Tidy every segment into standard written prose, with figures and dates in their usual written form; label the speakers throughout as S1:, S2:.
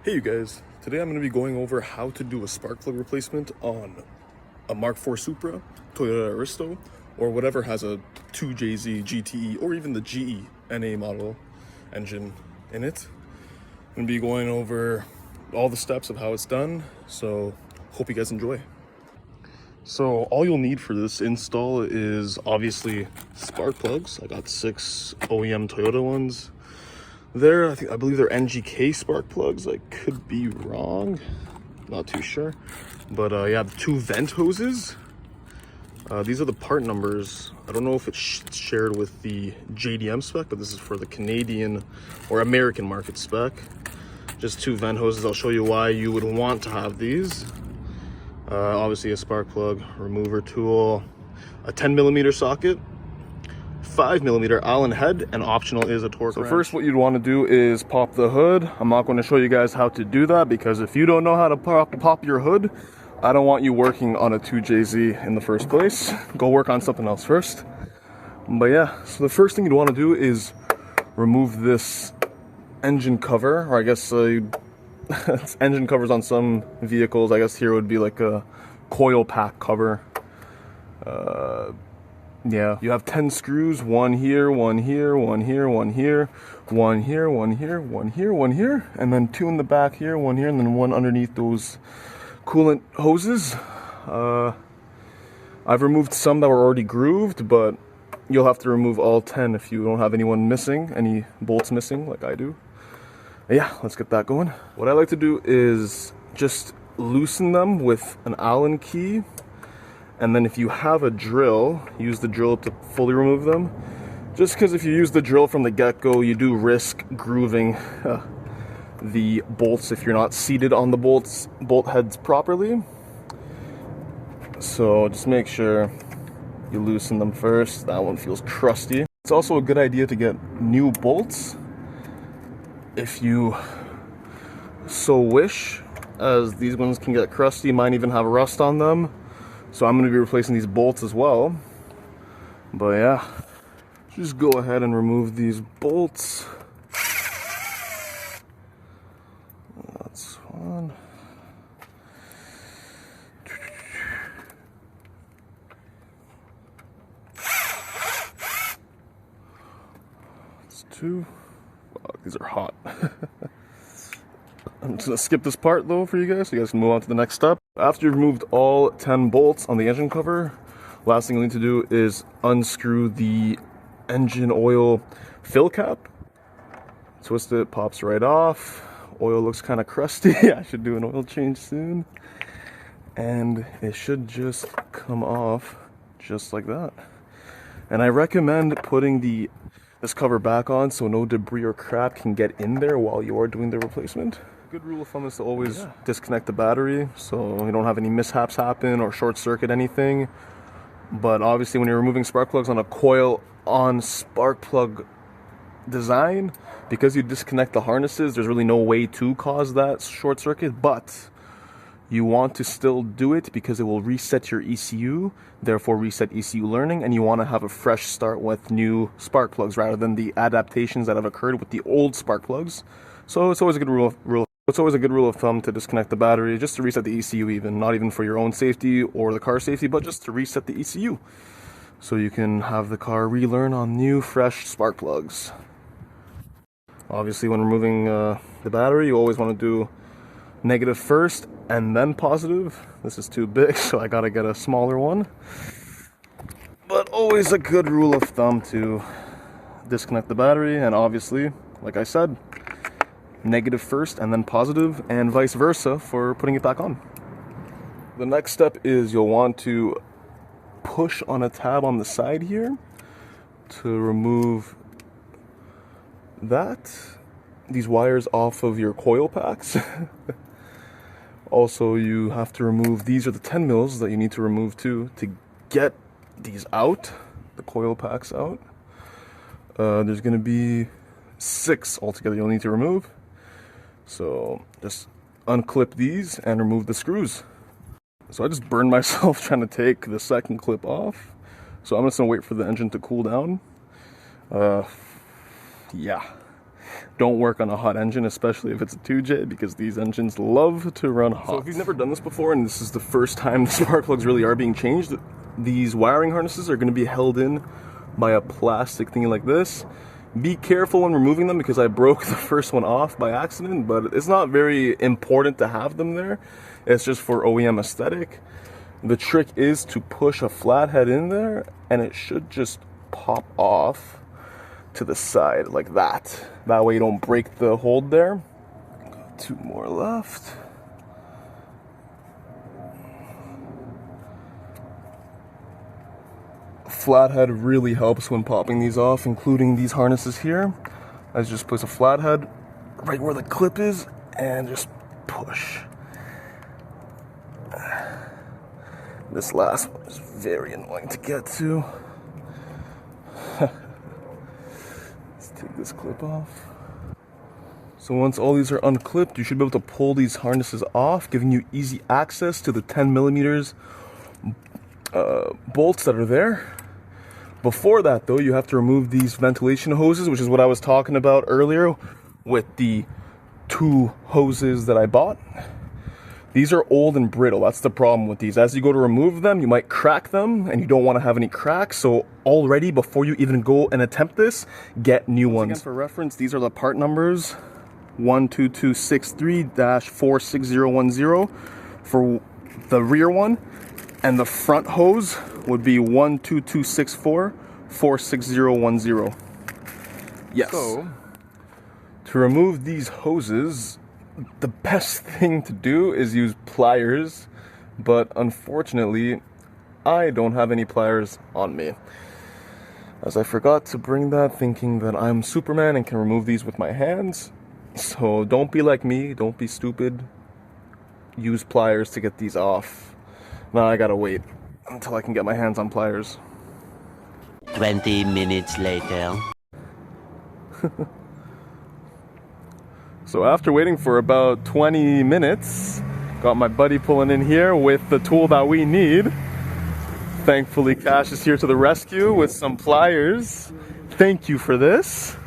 S1: Hey you guys, today I'm going to be going over how to do a spark plug replacement on a Mark IV Supra, Toyota Aristo, or whatever has a 2JZ GTE or even the GE NA model engine in it. I'm going to be going over all the steps of how it's done, so hope you guys enjoy. So all you'll need for this install is obviously spark plugs. I got 6 OEM Toyota ones. I believe they're NGK spark plugs. I could be wrong, not too sure. But yeah, 2 vent hoses. These are the part numbers. I don't know if it's shared with the JDM spec, but this is for the Canadian or American market spec. Just 2 vent hoses. I'll show you why you would want to have these. Obviously a spark plug remover tool, a 10mm socket, 5mm Allen head, and optional is a torque wrench. So first what you'd want to do is pop the hood. I'm not going to show you guys how to do that because if you don't know how to pop your hood, I don't want you working on a 2JZ in the first place. Go work on something else first. But yeah, so the first thing you'd want to do is remove this engine cover, or I guess it's engine covers on some vehicles. I guess here would be like a coil pack cover. Yeah, you have 10 screws, one here, one here, one here, one here, one here, one here, one here, one here, and then 2 in the back here, one here, and then 1 underneath those coolant hoses. I've removed some that were already grooved, but you'll have to remove all 10 if you don't have any bolts missing like I do. Yeah, let's get that going. What I like to do is just loosen them with an Allen key. And then if you have a drill, use the drill to fully remove them. Just because if you use the drill from the get-go, you do risk grooving the bolts if you're not seated on the bolt heads properly. So just make sure you loosen them first. That one feels crusty. It's also a good idea to get new bolts if you so wish, as these ones can get crusty, might even have rust on them. So I'm going to be replacing these bolts as well. But yeah, just go ahead and remove these bolts. That's one. That's 2. Wow, these are hot. I'm just going to skip this part though for you guys so you guys can move on to the next step. After you've removed all 10 bolts on the engine cover, last thing you'll need to do is unscrew the engine oil fill cap. Twist it, pops right off. Oil looks kind of crusty. I should do an oil change soon. And it should just come off just like that. And I recommend putting this cover back on so no debris or crap can get in there while you are doing the replacement. Good rule of thumb is to always disconnect the battery so you don't have any mishaps happen or short circuit anything. But obviously when you're removing spark plugs on a coil on spark plug design, because you disconnect the harnesses, there's really no way to cause that short circuit, but you want to still do it because it will reset your ECU, therefore reset ECU learning, and you want to have a fresh start with new spark plugs rather than the adaptations that have occurred with the old spark plugs. So it's always a good rule of thumb to disconnect the battery just to reset the ECU, even not even for your own safety or the car safety, but just to reset the ECU so you can have the car relearn on new fresh spark plugs. Obviously when removing the battery, you always want to do negative first and then positive. This is too big, so I gotta get a smaller one. But always a good rule of thumb to disconnect the battery, and obviously, like I said, negative first and then positive, and vice versa for putting it back on. The next step is you'll want to push on a tab on the side here to remove these wires off of your coil packs. Also, you have to remove, these are the 10 mils that you need to remove too to get these out, the coil packs out. There's going to be 6 altogether you'll need to remove. So just unclip these and remove the screws. So I just burned myself trying to take the second clip off. So I'm just going to wait for the engine to cool down. Yeah. don't work on a hot engine, especially if it's a 2J, because these engines love to run hot. So if you've never done this before and this is the first time the spark plugs really are being changed, these wiring harnesses are going to be held in by a plastic thingy like this. Be careful when removing them, because I broke the first one off by accident, but it's not very important to have them there. It's just for OEM aesthetic. The trick is to push a flathead in there and it should just pop off to the side like that. That way you don't break the hold there. Got 2 more left. Flathead really helps when popping these off, including these harnesses here. I just place a flathead right where the clip is and just push. This last one is very annoying to get to. Let's take this clip off. So once all these are unclipped, you should be able to pull these harnesses off, giving you easy access to the 10 millimeters bolts that are there. Before that though, you have to remove these ventilation hoses, which is what I was talking about earlier with the 2 hoses that I bought. These are old and brittle. That's the problem with these. As you go to remove them, you might crack them, and you don't want to have any cracks. So already, before you even go and attempt this, get new ones. Again, for reference, these are the part numbers: 12263-46010 for the rear one, and the front hose would be 12264-46010. Yes. So to remove these hoses, the best thing to do is use pliers, but unfortunately I don't have any pliers on me, as I forgot to bring that, thinking that I'm Superman and can remove these with my hands. So don't be like me, don't be stupid, use pliers to get these off. Now I gotta wait until I can get my hands on pliers.
S2: 20 minutes later.
S1: So after waiting for about 20 minutes, got my buddy pulling in here with the tool that we need. Thankfully, Cash is here to the rescue with some pliers. Thank you for this.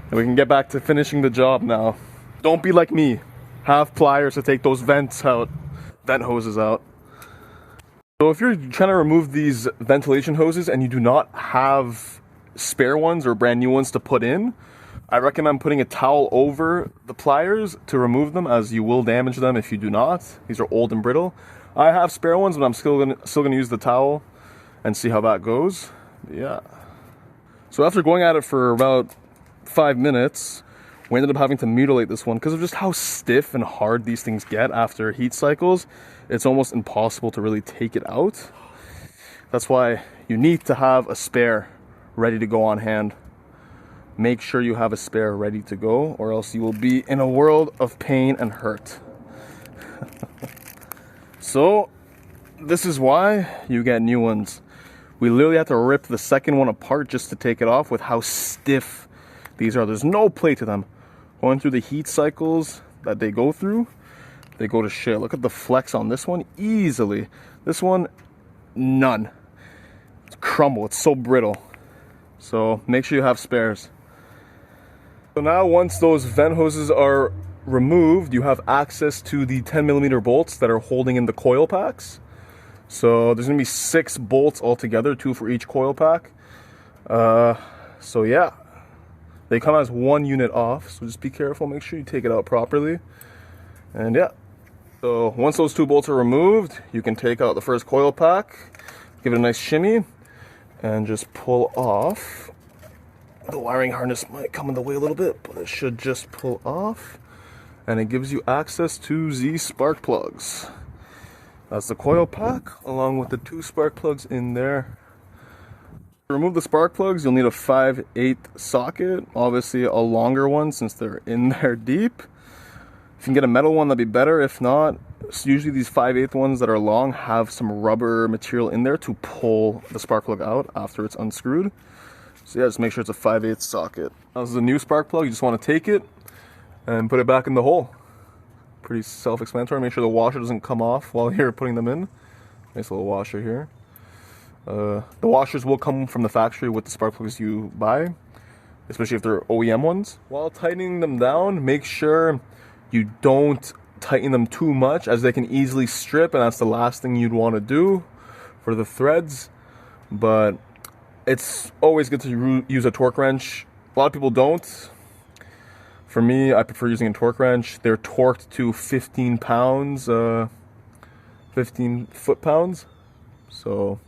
S1: And we can get back to finishing the job now. Don't be like me. Have pliers to take those vent hoses out. So if you're trying to remove these ventilation hoses and you do not have spare ones or brand new ones to put in, I recommend putting a towel over the pliers to remove them, as you will damage them if you do not. These are old and brittle. I have spare ones, but I'm still gonna use the towel and see how that goes. Yeah. So after going at it for about 5 minutes, we ended up having to mutilate this one because of just how stiff and hard these things get after heat cycles. It's almost impossible to really take it out. That's why you need to have a spare ready to go on hand. Make sure you have a spare ready to go, or else you will be in a world of pain and hurt. So this is why you get new ones. We literally have to rip the second one apart just to take it off with how stiff these are. There's no play to them. Going through the heat cycles that they go through, they go to shit. Look at the flex on this one, easily. This one, none. It's crumble, it's so brittle. So make sure you have spares. So now once those vent hoses are removed, you have access to the 10 millimeter bolts that are holding in the coil packs. So there's gonna be 6 bolts altogether, 2 for each coil pack. So yeah, they come as one unit off, so just be careful, make sure you take it out properly. And yeah, so once those 2 bolts are removed, you can take out the first coil pack, give it a nice shimmy, and just pull off. The wiring harness might come in the way a little bit, but it should just pull off, and it gives you access to the spark plugs. That's the coil pack, along with the 2 spark plugs in there. To remove the spark plugs, you'll need a 5/8 socket, obviously a longer one since they're in there deep. If you can get a metal one, that'd be better. If not, usually these 5/8 ones that are long have some rubber material in there to pull the spark plug out after it's unscrewed. So yeah, just make sure it's a 5/8 socket. Now, this is a new spark plug. You just want to take it and put it back in the hole. Pretty self-explanatory. Make sure the washer doesn't come off while you're putting them in. Nice little washer here. The washers will come from the factory with the spark plugs you buy. especially if they're OEM ones. While tightening them down, make sure you don't tighten them too much, as they can easily strip, and that's the last thing you'd want to do for the threads. But it's always good to use a torque wrench. A lot of people don't. For me, I prefer using a torque wrench. They're torqued to 15 pounds, 15 foot-pounds. So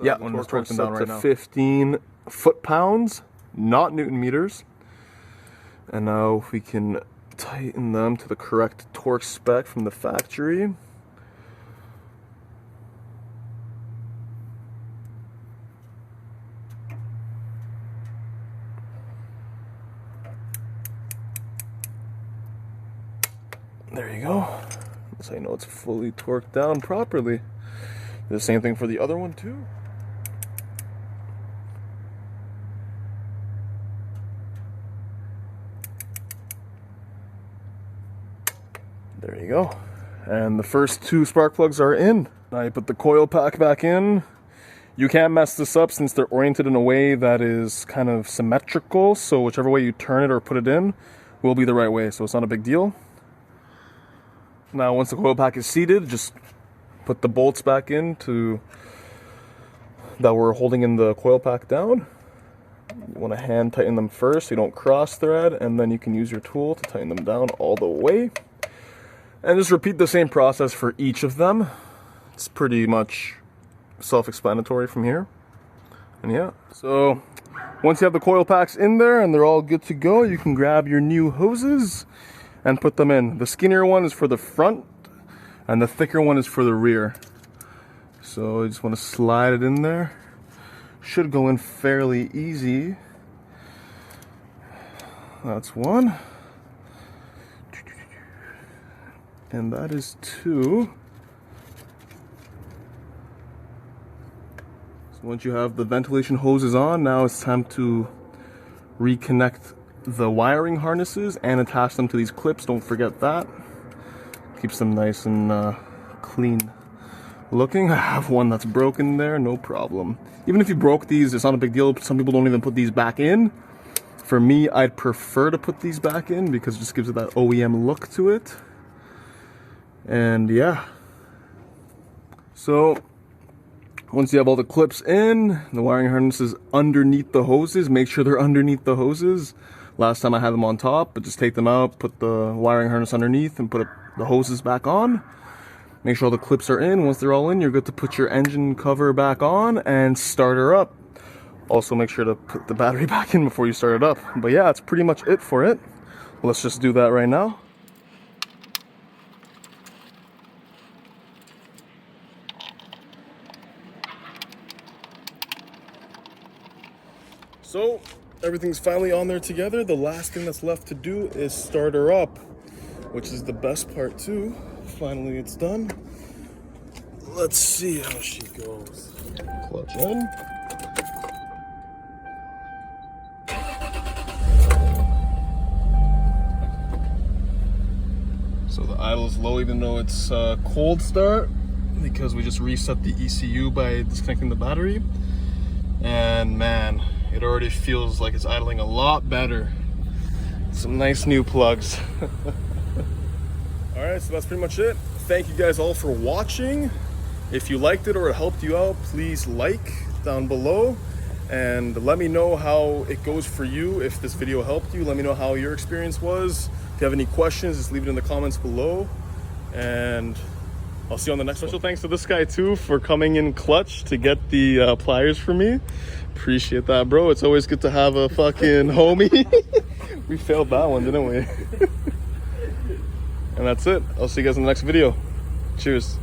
S1: yeah, I'm just torquing them down right now. 15 foot-pounds, not Newton meters. And now we can tighten them to the correct torque spec from the factory. There you go. So you know it's fully torqued down properly. The same thing for the other one too. There you go. And the first two spark plugs are in. Now you put the coil pack back in. You can't mess this up since they're oriented in a way that is kind of symmetrical, so whichever way you turn it or put it in will be the right way, so it's not a big deal. Now once the coil pack is seated, just put the bolts back in that we're holding in the coil pack down. You want to hand tighten them first so you don't cross thread, and then you can use your tool to tighten them down all the way. And just repeat the same process for each of them. It's pretty much self-explanatory from here. And yeah, so once you have the coil packs in there and they're all good to go, you can grab your new hoses and put them in. The skinnier one is for the front and the thicker one is for the rear. So you just want to slide it in there. Should go in fairly easy. That's one. And that is two. So once you have the ventilation hoses on, now it's time to reconnect the wiring harnesses and attach them to these clips. Don't forget that. Keeps them nice and clean looking. I have one that's broken there, no problem. Even if you broke these, it's not a big deal. Some people don't even put these back in. For me, I'd prefer to put these back in because it just gives it that OEM look to it. And yeah, so once you have all the clips in, the wiring harnesses underneath the hoses, make sure they're underneath the hoses. Last time I had them on top, but just take them out, put the wiring harness underneath and put the hoses back on. Make sure all the clips are in. Once they're all in, you're good to put your engine cover back on and start her up. Also make sure to put the battery back in before you start it up. But yeah, that's pretty much it for it. Let's just do that right now. So everything's finally on there together. The last thing that's left to do is start her up, which is the best part too. Finally it's done. Let's see how she goes. Clutch in. So the idle is low even though it's cold start, because we just reset the ECU by disconnecting the battery. And man, it already feels like it's idling a lot better. Some nice new plugs. Alright, so that's pretty much it. Thank you guys all for watching. If you liked it or it helped you out, please like down below. And let me know how it goes for you. If this video helped you, let me know how your experience was. If you have any questions, just leave it in the comments below. And I'll see you on the next one. Special thanks to this guy too for coming in clutch to get the pliers for me. Appreciate that, bro. It's always good to have a fucking homie. We failed that one, didn't we? And that's it. I'll see you guys in the next video. Cheers.